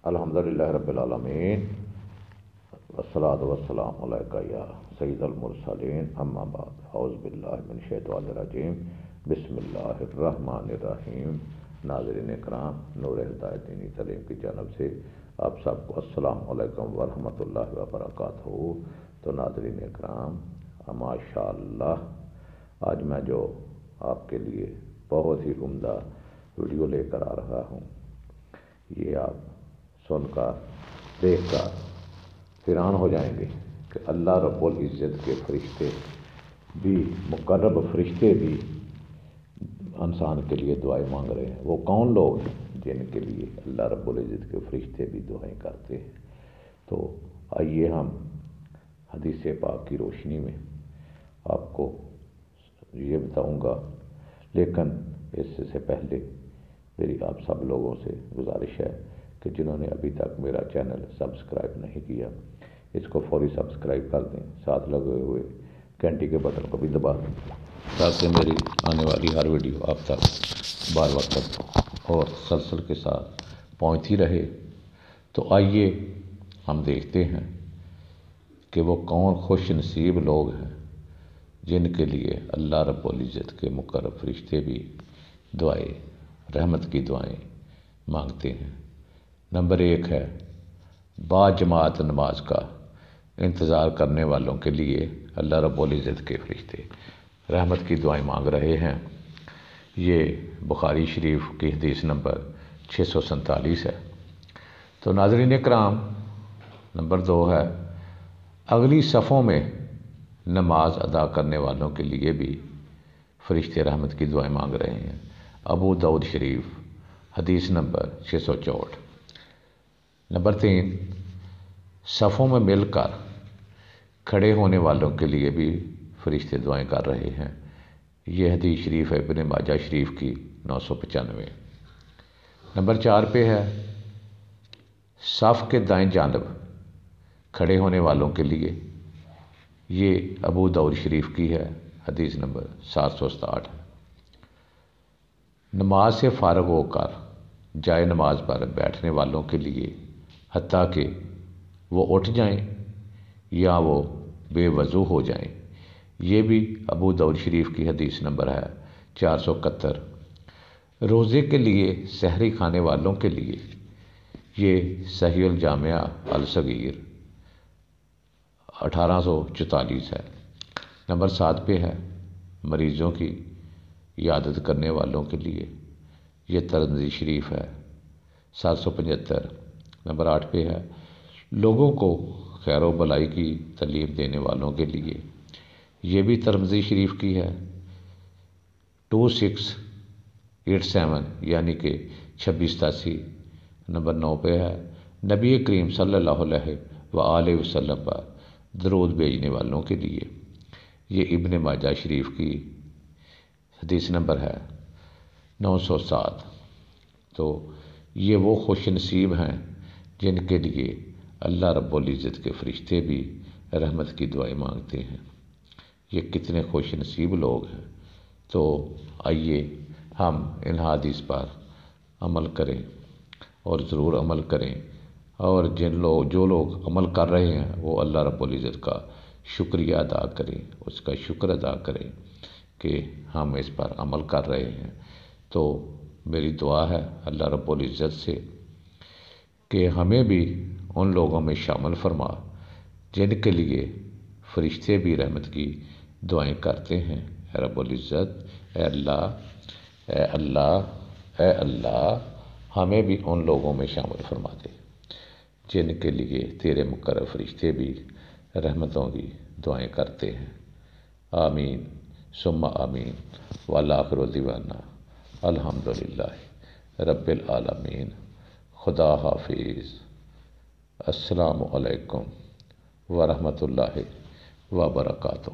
الحمدللہ رب العالمین والصلاۃ والسلام علیکہ یا سید المرسلین اما بعد اعوذ باللہ من الشیطان الرجیم بسم اللہ الرحمن الرحیم۔ ناظرین اکرام، نور ہدایت دینی تعلیم کی جانب سے آپ سب کو السلام علیکم ورحمۃ اللہ وبرکاتہ۔ تو ناظرین اکرام، ماشاء اللہ آج میں جو آپ کے لیے بہت ہی عمدہ ویڈیو لے کر آ رہا ہوں، یہ آپ سن کر دیکھ کر حیران ہو جائیں گے کہ اللہ رب العزت کے فرشتے بھی، مقرب فرشتے بھی انسان کے لیے دعائیں مانگ رہے ہیں۔ وہ کون لوگ ہیں جن کے لیے اللہ رب العزت کے فرشتے بھی دعائیں کرتے ہیں؟ تو آئیے ہم حدیث پاک کی روشنی میں آپ کو یہ بتاؤں گا، لیکن اس سے پہلے میری آپ سب لوگوں سے گزارش ہے کہ جنہوں نے ابھی تک میرا چینل سبسکرائب نہیں کیا، اس کو فوری سبسکرائب کر دیں، ساتھ لگے ہوئے گھنٹی کے بٹن کو بھی دبا دیں تاکہ میری آنے والی ہر ویڈیو آپ تک بار وقت اور تسلسل کے ساتھ پہنچتی رہے۔ تو آئیے ہم دیکھتے ہیں کہ وہ کون خوش نصیب لوگ ہیں جن کے لیے اللہ رب العزت کے مقرب فرشتے بھی دعائیں، رحمت کی دعائیں مانگتے ہیں۔ نمبر 1 ہے با جماعت نماز کا انتظار کرنے والوں کے لیے اللہ رب العزت کے فرشتے رحمت کی دعائیں مانگ رہے ہیں۔ یہ بخاری شریف کی حدیث نمبر 647 ہے۔ تو ناظرین اکرام، نمبر 2 ہے اگلی صفوں میں نماز ادا کرنے والوں کے لیے بھی فرشتے رحمت کی دعائیں مانگ رہے ہیں۔ ابو داؤد شریف حدیث نمبر 664۔ نمبر 3 صفوں میں مل کر کھڑے ہونے والوں کے لیے بھی فرشتے دعائیں کر رہے ہیں۔ یہ حدیث شریف ہے ابن ماجہ شریف کی 995۔ نمبر 4 پہ ہے صف کے دائیں جانب کھڑے ہونے والوں کے لیے، یہ ابو داؤد شریف کی ہے، حدیث نمبر 767۔ نماز سے فارغ ہو کر جائے نماز پر بیٹھنے والوں کے لیے، حتیٰ کہ وہ اٹھ جائیں یا وہ بے وضو ہو جائیں، یہ بھی ابو داؤد شریف کی حدیث نمبر ہے 471۔ روزے کے لیے سحری کھانے والوں کے لیے، یہ صحیح الجامع الصغیر 1844 ہے۔ نمبر 7 پہ ہے مریضوں کی عیادت کرنے والوں کے لیے، یہ ترمذی شریف ہے 775۔ نمبر 8 پہ ہے لوگوں کو خیر و بلائی کی تعلیم دینے والوں کے لیے، یہ بھی ترمذی شریف کی ہے 2687 یعنی کہ 2687۔ نمبر 9 پہ ہے نبی کریم صلی اللہ علیہ وآلہ وسلم پر درود بھیجنے والوں کے لیے، یہ ابن ماجہ شریف کی حدیث نمبر ہے 907۔ تو یہ وہ خوش نصیب ہیں جن کے لیے اللہ رب العزت کے فرشتے بھی رحمت کی دعائیں مانگتے ہیں۔ یہ کتنے خوش نصیب لوگ ہیں۔ تو آئیے ہم ان حدیث پر عمل کریں، اور ضرور عمل کریں، اور جو لوگ عمل کر رہے ہیں وہ اللہ رب العزت کا شکریہ ادا کریں، اس کا شکر ادا کریں کہ ہم اس پر عمل کر رہے ہیں۔ تو میری دعا ہے اللہ رب العزت سے کہ ہمیں بھی ان لوگوں میں شامل فرما جن کے لیے فرشتے بھی رحمت کی دعائیں کرتے ہیں۔ اے رب العزت، اے اللہ، اے اللہ، اے اللہ، ہمیں بھی ان لوگوں میں شامل فرما دے جن کے لیے تیرے مقرب فرشتے بھی رحمتوں کی دعائیں کرتے ہیں۔ آمین ثم آمین والآخر دعوانا الحمدللہ رب العالمین۔ خدا حافظ۔ السلام علیکم ورحمۃ اللہ وبرکاتہ۔